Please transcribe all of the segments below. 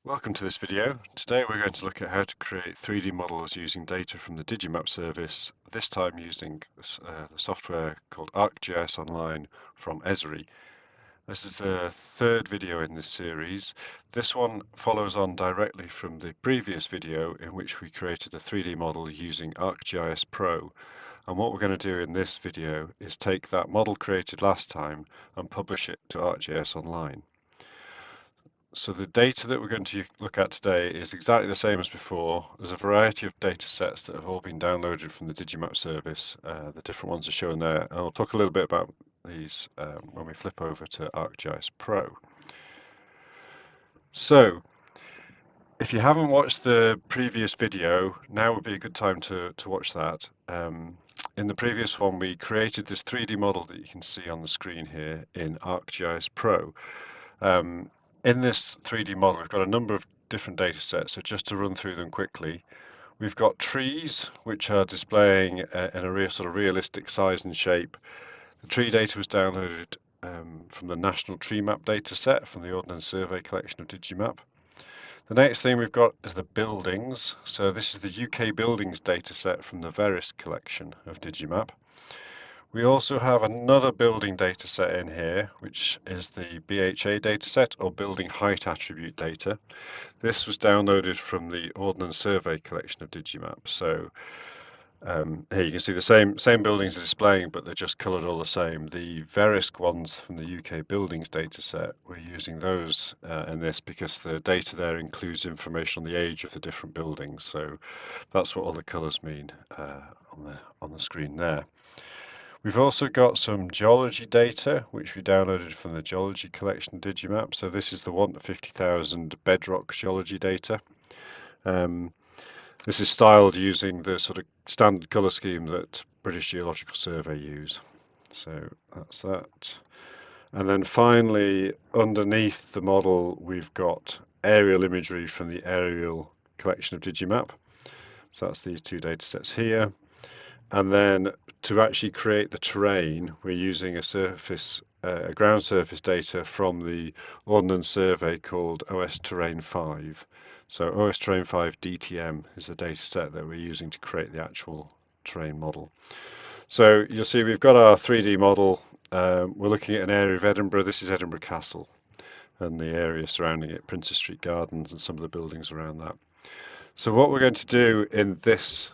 Welcome to this video. Today we're going to look at how to create 3D models using data from the Digimap service, this time using the software called ArcGIS Online from Esri. This is the third video in this series. This one follows on directly from the previous video in which we created a 3D model using ArcGIS Pro. And what we're going to do in this video is take that model created last time and publish it to ArcGIS Online. So the data that we're going to look at today is exactly the same as before. There's a variety of data sets that have all been downloaded from the Digimap service. The different ones are shown there. And I'll talk a little bit about these when we flip over to ArcGIS Pro. So if you haven't watched the previous video, now would be a good time to watch that. In the previous one, we created this 3D model that you can see on the screen here in ArcGIS Pro. In this 3D model, we've got a number of different data sets, so just to run through them quickly, we've got trees, which are displaying in a real sort of realistic size and shape. The tree data was downloaded from the National Tree Map data set from the Ordnance Survey collection of Digimap. The next thing we've got is the buildings. So this is the UK buildings data set from the Veris collection of Digimap. We also have another building data set in here, which is the BHA data set, or building height attribute data. This was downloaded from the Ordnance Survey collection of Digimap. So here you can see the same buildings are displaying, but they're just coloured all the same. The Verisk ones from the UK buildings data set, we're using those in this because the data there includes information on the age of the different buildings. So that's what all the colours mean on the screen there. We've also got some geology data, which we downloaded from the geology collection Digimap. So this is the 1 to 50,000 bedrock geology data. This is styled using the sort of standard colour scheme that British Geological Survey use. So that's that. And then finally, underneath the model, we've got aerial imagery from the aerial collection of Digimap. So that's these two data sets here. And then to actually create the terrain, we're using a ground surface data from the Ordnance Survey called OS Terrain 5. So OS Terrain 5 DTM is the data set that we're using to create the actual terrain model. So you'll see we've got our 3D model. We're looking at an area of Edinburgh. This is Edinburgh Castle and the area surrounding it, Princess Street Gardens and some of the buildings around that. So what we're going to do in this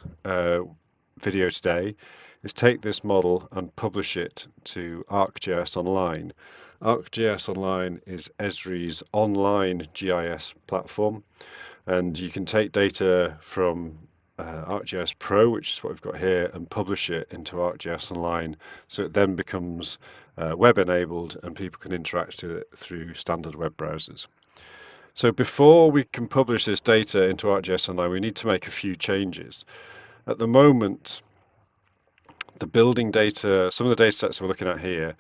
video today is take this model and publish it to ArcGIS Online. ArcGIS Online is Esri's online GIS platform, and you can take data from ArcGIS Pro, which is what we've got here, and publish it into ArcGIS Online, so it then becomes web enabled and people can interact with it through standard web browsers. So before we can publish this data into ArcGIS Online, we need to make a few changes. At the moment, the building data, some of the data sets we're looking at here,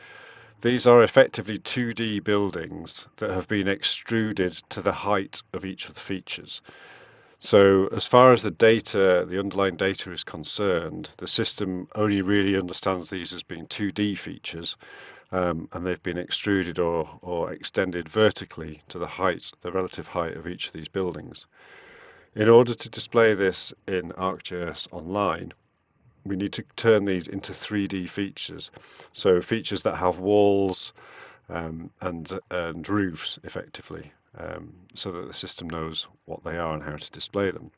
these are effectively 2D buildings that have been extruded to the height of each of the features. So as far as the data, the underlying data is concerned, the system only really understands these as being 2D features, and they've been extruded or extended vertically to the height, the relative height of each of these buildings. In order to display this in ArcGIS Online, we need to turn these into 3D features. So features that have walls and roofs, effectively, so that the system knows what they are and how to display them.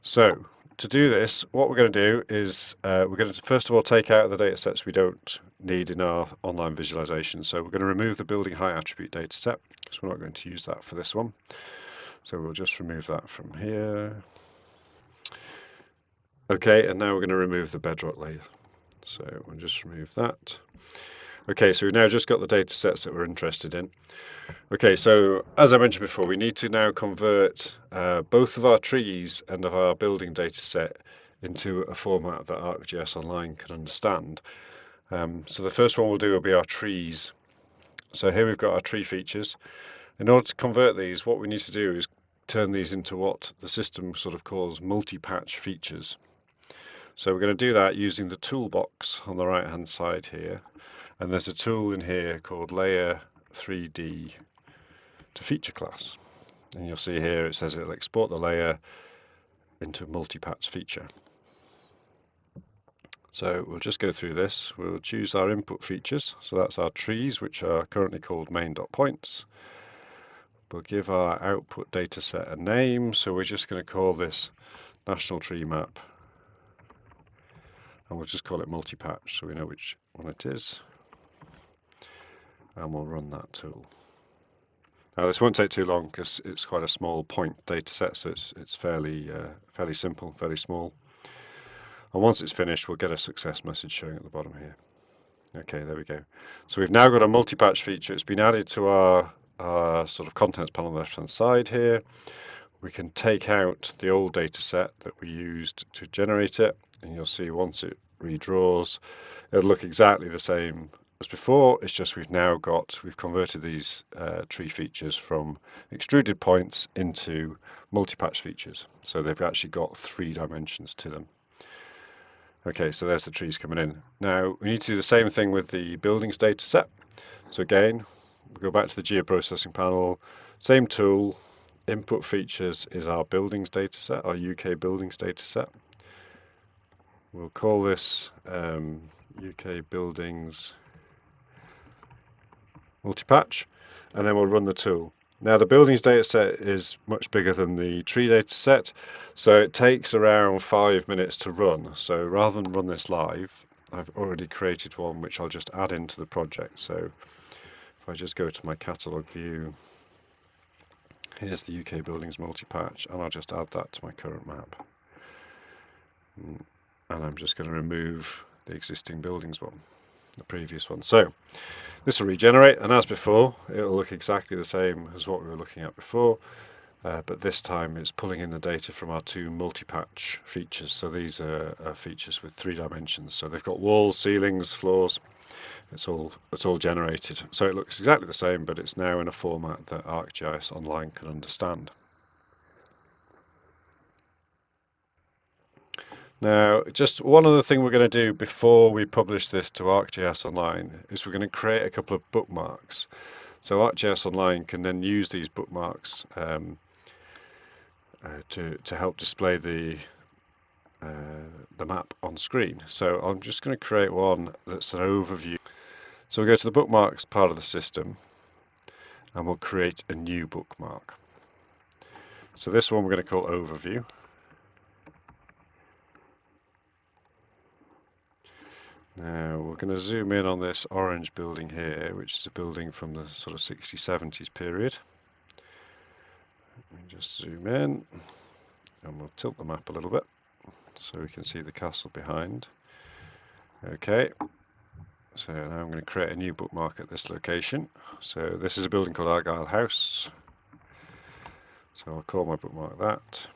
So to do this, what we're going to do is we're going to first of all take out the data sets we don't need in our online visualization. So we're going to remove the building height attribute data set because we're not going to use that for this one. So we'll just remove that from here. Okay, and now we're going to remove the bedrock layer. So we'll just remove that. Okay, so we've now just got the data sets that we're interested in. Okay, so as I mentioned before, we need to now convert both of our trees and of our building data set into a format that ArcGIS Online can understand. So the first one we'll do will be our trees. So here we've got our tree features. In order to convert these, what we need to do is turn these into what the system sort of calls multi-patch features. So we're going to do that using the toolbox on the right hand side here, and there's a tool in here called Layer 3D to Feature Class. And you'll see here it says it'll export the layer into a multi-patch feature. So we'll just go through this. We'll choose our input features. So that's our trees, which are currently called main.points. We'll give our output data set a name. So we're just going to call this National Tree Map. And we'll just call it multi-patch so we know which one it is. And we'll run that tool. Now this won't take too long because it's quite a small point data set, so it's fairly simple, fairly small. And once it's finished, we'll get a success message showing at the bottom here. Okay, there we go. So we've now got a multi-patch feature. It's been added to our sort of contents panel on the left-hand side here. We can take out the old data set that we used to generate it, and you'll see once it redraws, it'll look exactly the same as before. It's just we've converted these tree features from extruded points into multi-patch features. So they've actually got 3 dimensions to them. Okay, so there's the trees coming in. Now we need to do the same thing with the buildings data set. So again, we go back to the geoprocessing panel, same tool, input features is our buildings data set, our UK buildings data set. We'll call this UK buildings multi-patch, and then we'll run the tool. Now the buildings data set is much bigger than the tree data set, so it takes around 5 minutes to run. So rather than run this live, I've already created one which I'll just add into the project. So if I just go to my catalogue view, here's the UK buildings multi-patch, and I'll just add that to my current map. And I'm just going to remove the existing buildings one, the previous one. So this will regenerate, and as before, it'll look exactly the same as what we were looking at before, but this time it's pulling in the data from our 2 multi-patch features. So these are features with 3 dimensions. So they've got walls, ceilings, floors. It's all generated. So it looks exactly the same, but it's now in a format that ArcGIS Online can understand. Now, just one other thing we're going to do before we publish this to ArcGIS Online is we're going to create a couple of bookmarks. So ArcGIS Online can then use these bookmarks to help display the map on screen. So I'm just going to create one that's an overview. So we'll go to the bookmarks part of the system, and we'll create a new bookmark. So this one we're going to call Overview. Now we're going to zoom in on this orange building here, which is a building from the sort of 60s, 70s period. Let me just zoom in, and we'll tilt the map a little bit so we can see the castle behind. Okay, so now I'm going to create a new bookmark at this location. So this is a building called AGOL House. So I'll call my bookmark that,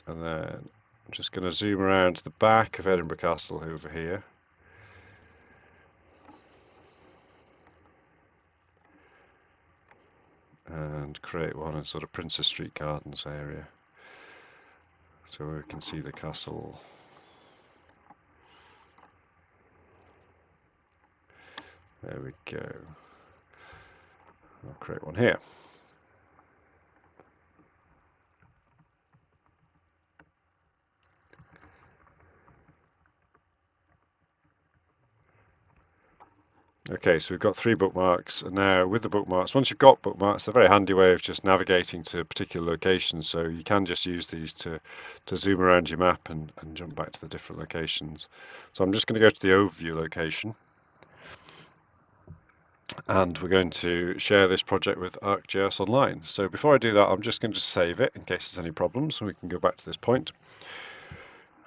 and then I'm just going to zoom around to the back of Edinburgh Castle over here. And create one in sort of Princess Street Gardens area, so we can see the castle. There we go. I'll create one here. Okay, so we've got 3 bookmarks, and now with the bookmarks, once you've got bookmarks, they're a very handy way of just navigating to particular locations. So you can just use these to zoom around your map and jump back to the different locations. So I'm just going to go to the overview location, and we're going to share this project with ArcGIS Online. So before I do that, I'm just going to save it in case there's any problems, and we can go back to this point.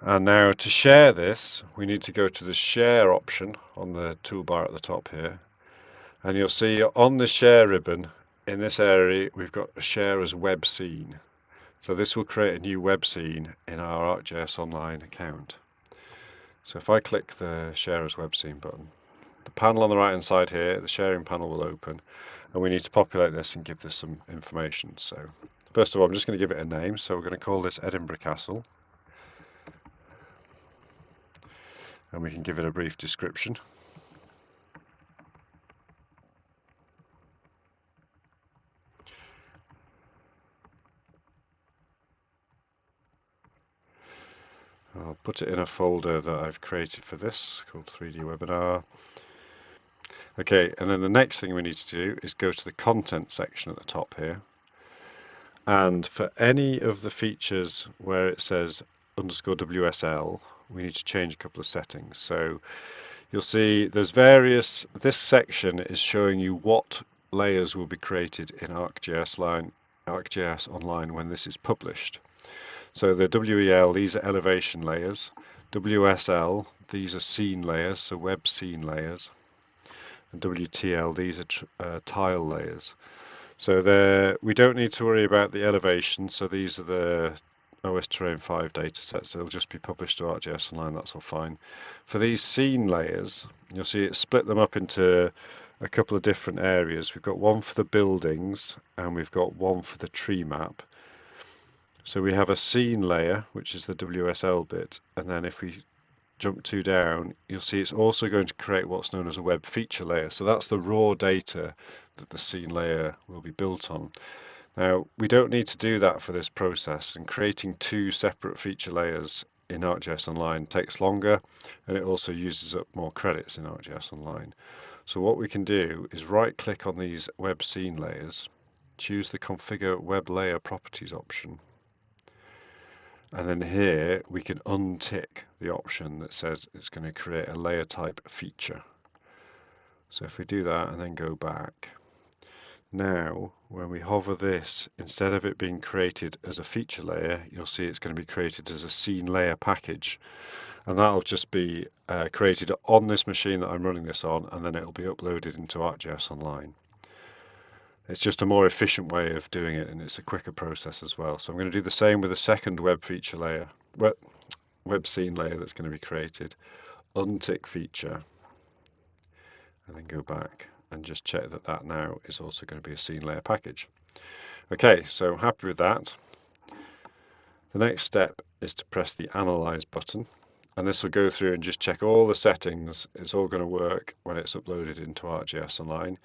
And now to share this, we need to go to the share option on the toolbar at the top here. And you'll see on the share ribbon, in this area, we've got a share as web scene. So this will create a new web scene in our ArcGIS Online account. So if I click the share as web scene button, the panel on the right hand side here, the sharing panel will open, and we need to populate this and give this some information. So first of all, I'm just going to give it a name. So we're going to call this Edinburgh Castle. And we can give it a brief description. I'll put it in a folder that I've created for this called 3D Webinar. Okay, and then the next thing we need to do is go to the content section at the top here. And for any of the features where it says _WSL, we need to change a couple of settings. So you'll see there's various, this section is showing you what layers will be created in ArcGIS Online when this is published. So the WEL, these are elevation layers. WSL, these are scene layers, so web scene layers. And WTL, these are tile layers. So we don't need to worry about the elevation, so these are the OS Terrain 5 datasets. They'll just be published to ArcGIS Online, that's all fine. For these scene layers, you'll see it split them up into a couple of different areas. We've got one for the buildings and we've got one for the tree map. So we have a scene layer, which is the WSL bit, and then if we jump 2 down, you'll see it's also going to create what's known as a web feature layer. So that's the raw data that the scene layer will be built on. Now, we don't need to do that for this process, and creating 2 separate feature layers in ArcGIS Online takes longer, and it also uses up more credits in ArcGIS Online. So what we can do is right-click on these web scene layers, choose the Configure Web Layer Properties option, and then here we can untick the option that says it's going to create a layer type feature. So if we do that and then go back, now when we hover this, instead of it being created as a feature layer, you'll see it's going to be created as a scene layer package. And that'll just be created on this machine that I'm running this on, and then it'll be uploaded into ArcGIS Online. It's just a more efficient way of doing it, and it's a quicker process as well. So I'm going to do the same with the second web feature layer, web scene layer that's going to be created. Untick feature, and then go back and just check that that now is also going to be a scene layer package. Okay, so happy with that. The next step is to press the Analyze button, and this will go through and just check all the settings. It's all going to work when it's uploaded into ArcGIS Online.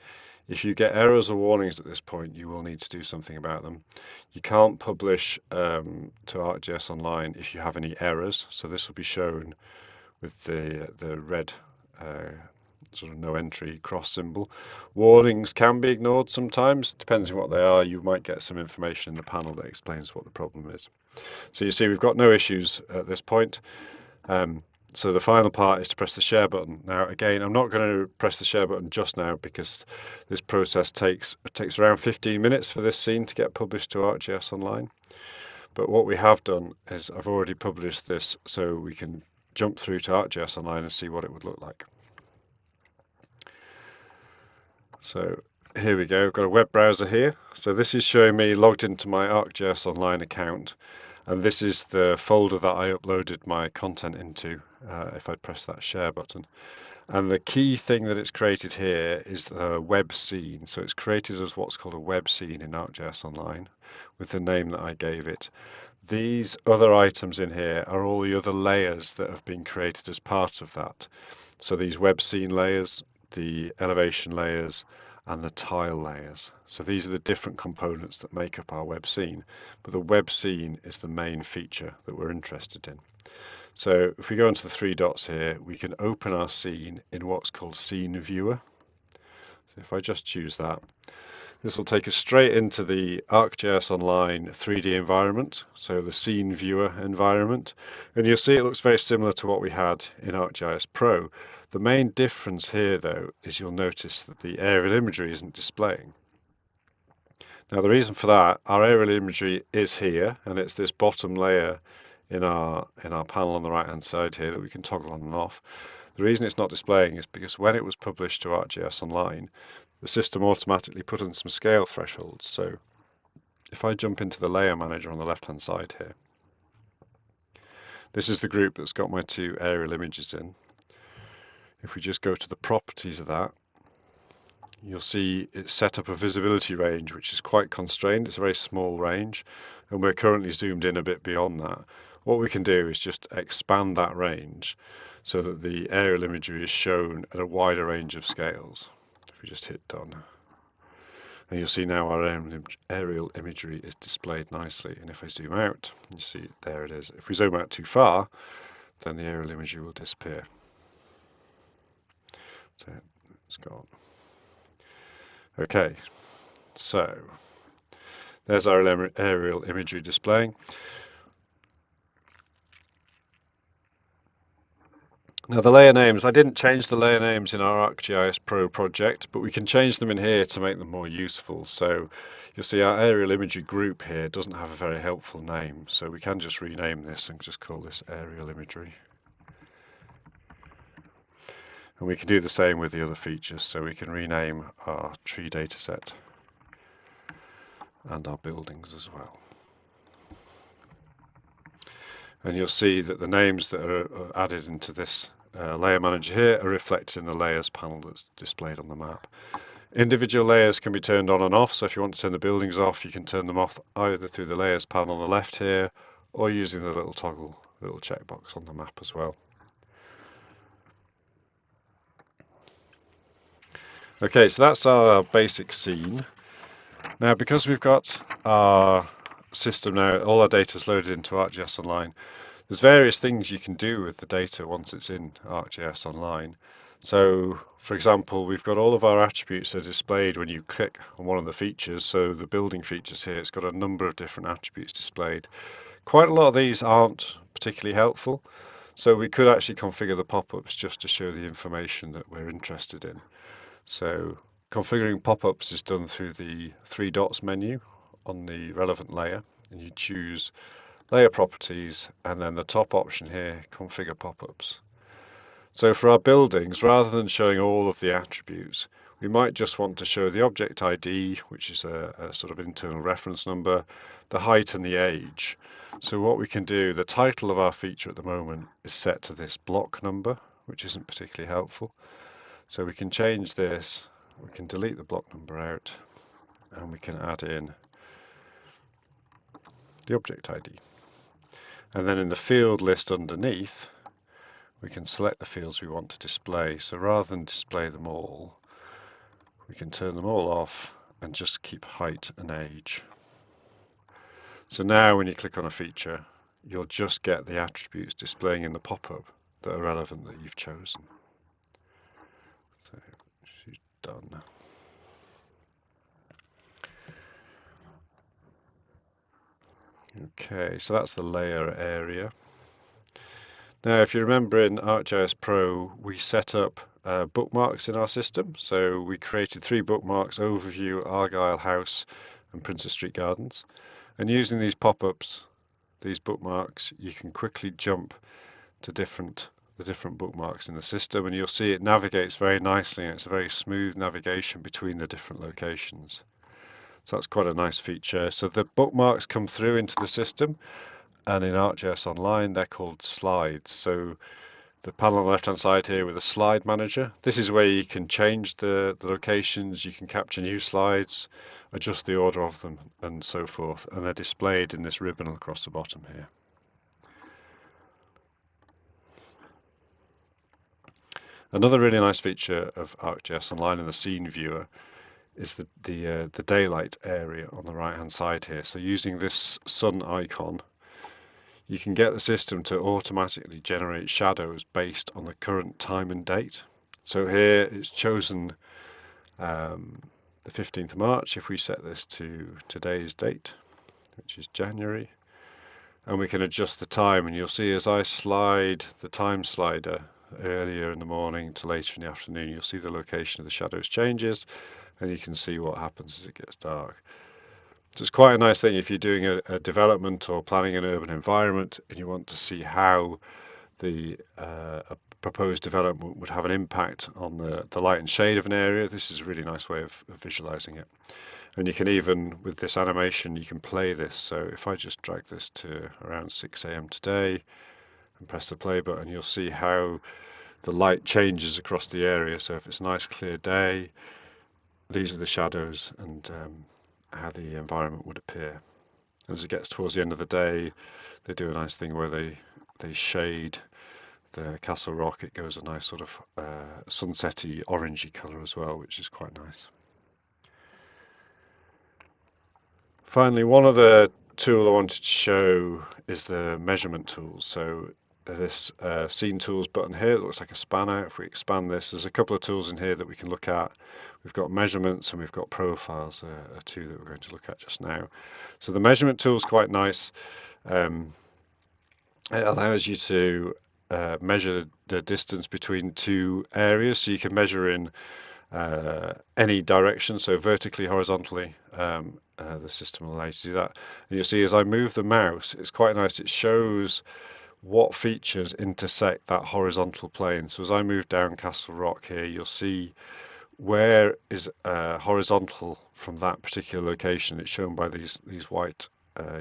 If you get errors or warnings at this point, you will need to do something about them. You can't publish to ArcGIS Online if you have any errors, so this will be shown with the red sort of no entry cross symbol. Warnings can be ignored sometimes, depends on what they are. You might get some information in the panel that explains what the problem is. So you see we've got no issues at this point. So the final part is to press the share button. Now again, I'm not going to press the share button just now because this process takes around 15 minutes for this scene to get published to ArcGIS Online. But what we have done is I've already published this so we can jump through to ArcGIS Online and see what it would look like. So here we go, I've got a web browser here. So this is showing me logged into my ArcGIS Online account. And this is the folder that I uploaded my content into if I press that share button. And the key thing that it's created here is the web scene. So it's created as what's called a web scene in ArcGIS Online with the name that I gave it. These other items in here are all the other layers that have been created as part of that. So these web scene layers, the elevation layers, and the tile layers. So these are the different components that make up our web scene, but the web scene is the main feature that we're interested in. So if we go into the 3 dots here, we can open our scene in what's called Scene Viewer. So if I just choose that, this will take us straight into the ArcGIS Online 3D environment, so the Scene Viewer environment. And you'll see it looks very similar to what we had in ArcGIS Pro. The main difference here, though, is you'll notice that the aerial imagery isn't displaying. Now, the reason for that, our aerial imagery is here, and it's this bottom layer in our panel on the right-hand side here that we can toggle on and off. The reason it's not displaying is because when it was published to ArcGIS Online, the system automatically put in some scale thresholds. So if I jump into the layer manager on the left-hand side here, this is the group that's got my 2 aerial images in. If we just go to the properties of that, you'll see it's set up a visibility range which is quite constrained. It's a very small range, and we're currently zoomed in a bit beyond that. What we can do is just expand that range so that the aerial imagery is shown at a wider range of scales. If we just hit done. And you'll see now our aerial imagery is displayed nicely. And if I zoom out, you see there it is. If we zoom out too far, then the aerial imagery will disappear. So it's gone. Okay, so there's our aerial imagery displaying. Now the layer names, I didn't change the layer names in our ArcGIS Pro project, but we can change them in here to make them more useful. So you'll see our aerial imagery group here doesn't have a very helpful name, so we can just rename this and just call this aerial imagery. And we can do the same with the other features, so we can rename our tree dataset and our buildings as well. And you'll see that the names that are added into this layer manager here are reflected in the layers panel that's displayed on the map. Individual layers can be turned on and off, so if you want to turn the buildings off, you can turn them off either through the layers panel on the left here, or using the little toggle, little checkbox on the map as well. Okay, so that's our basic scene. Now, because we've got our system now, all our data is loaded into ArcGIS Online, there's various things you can do with the data once it's in ArcGIS Online. So, for example, we've got all of our attributes that are displayed when you click on one of the features. So the building features here, it's got a number of different attributes displayed. Quite a lot of these aren't particularly helpful. So we could actually configure the pop-ups just to show the information that we're interested in. So configuring pop-ups is done through the three dots menu on the relevant layer, and you choose layer properties and then the top option here, configure pop-ups. So for our buildings, rather than showing all of the attributes, we might just want to show the object ID, which is a sort of internal reference number, the height and the age. So what we can do, the title of our feature at the moment is set to this block number, which isn't particularly helpful. So we can change this, we can delete the block number out, and we can add in the object ID. And then in the field list underneath, we can select the fields we want to display. So rather than display them all, we can turn them all off and just keep height and age. So now when you click on a feature, you'll just get the attributes displaying in the pop-up that are relevant that you've chosen. So she's done. Okay, so that's the layer area. Now, if you remember in ArcGIS Pro, we set up bookmarks in our system. So we created 3 bookmarks, Overview, Argyle House, and Princess Street Gardens. And using these pop-ups, these bookmarks, you can quickly jump to the different bookmarks in the system, and you'll see it navigates very nicely, and it's a very smooth navigation between the different locations. So that's quite a nice feature. So the bookmarks come through into the system, and in ArcGIS Online, they're called slides. So the panel on the left-hand side here with a slide manager, this is where you can change the locations, you can capture new slides, adjust the order of them, and so forth. And they're displayed in this ribbon across the bottom here. Another really nice feature of ArcGIS Online in the scene viewer is the daylight area on the right-hand side here. So using this sun icon, you can get the system to automatically generate shadows based on the current time and date. So here it's chosen the 15th of March. If we set this to today's date, which is January, and we can adjust the time, and you'll see as I slide the time slider earlier in the morning to later in the afternoon, you'll see the location of the shadows changes, and you can see what happens as it gets dark. So it's quite a nice thing if you're doing a development or planning an urban environment and you want to see how the a proposed development would have an impact on the light and shade of an area. This is a really nice way of visualizing it. And you can even, with this animation, you can play this. So if I just drag this to around 6 a.m. today and press the play button, you'll see how the light changes across the area. So if it's a nice clear day, these are the shadows and how the environment would appear. And as it gets towards the end of the day, they do a nice thing where they shade the Castle Rock. It goes a nice sort of sunsetty orangey colour as well, which is quite nice. Finally, one other tool I wanted to show is the measurement tools. So this scene tools button here, it looks like a spanner. If we expand this, there's a couple of tools in here that we can look at. We've got measurements and we've got profiles, are two that we're going to look at just now. So the measurement tool is quite nice. Um, it allows you to measure the distance between two areas. So you can measure in any direction, so vertically, horizontally. The system will allow you to do that. And you'll see as I move the mouse, it's quite nice. It shows what features intersect that horizontal plane. So as I move down Castle Rock here, you'll see where is horizontal from that particular location. It's shown by these white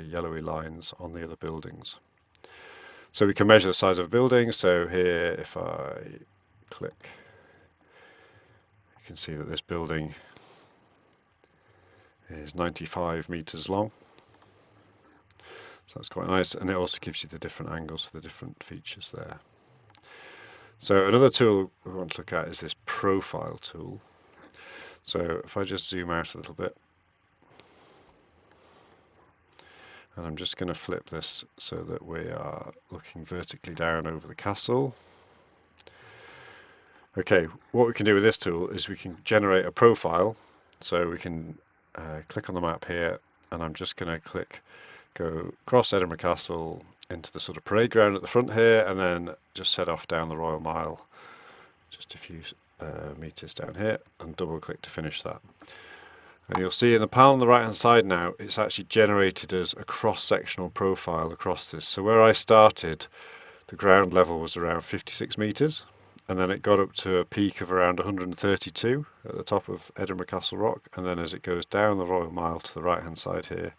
yellowy lines on the other buildings. So we can measure the size of a building. So here, if I click, you can see that this building is 95 meters long. So that's quite nice, and it also gives you the different angles for the different features there. So another tool we want to look at is this profile tool. So if I just zoom out a little bit, and I'm just going to flip this so that we are looking vertically down over the castle. Okay, what we can do with this tool is we can generate a profile. So we can click on the map here, and I'm just going to go across Edinburgh Castle into the sort of parade ground at the front here, and then just set off down the Royal Mile, just a few meters down here, and double click to finish that. And you'll see in the panel on the right hand side now, it's actually generated as a cross-sectional profile across this. So where I started, the ground level was around 56 meters, and then it got up to a peak of around 132 at the top of Edinburgh Castle Rock, and then as it goes down the Royal Mile to the right hand side here,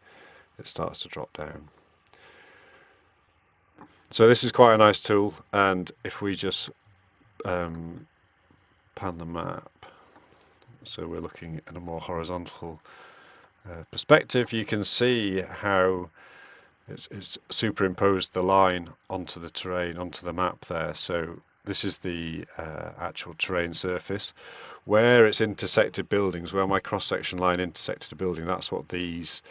it starts to drop down. So this is quite a nice tool, and if we just pan the map, so we're looking at a more horizontal perspective, you can see how it's superimposed the line onto the terrain, onto the map there. So this is the actual terrain surface. Where it's intersected buildings, where my cross-section line intersected a building, that's what these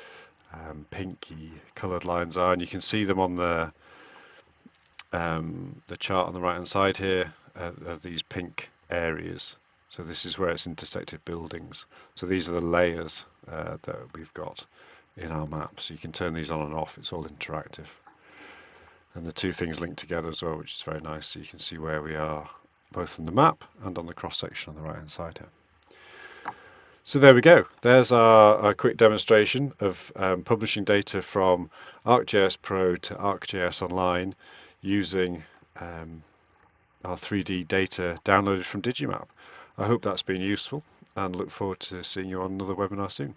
pinky coloured lines are, and you can see them on the chart on the right hand side here, of these pink areas. So this is where it's intersected buildings. So these are the layers that we've got in our map. So you can turn these on and off. It's all interactive. And the two things link together as well, which is very nice. So you can see where we are, both on the map and on the cross section on the right hand side here. So there we go. There's our quick demonstration of publishing data from ArcGIS Pro to ArcGIS Online using our 3D data downloaded from Digimap. I hope that's been useful, and look forward to seeing you on another webinar soon.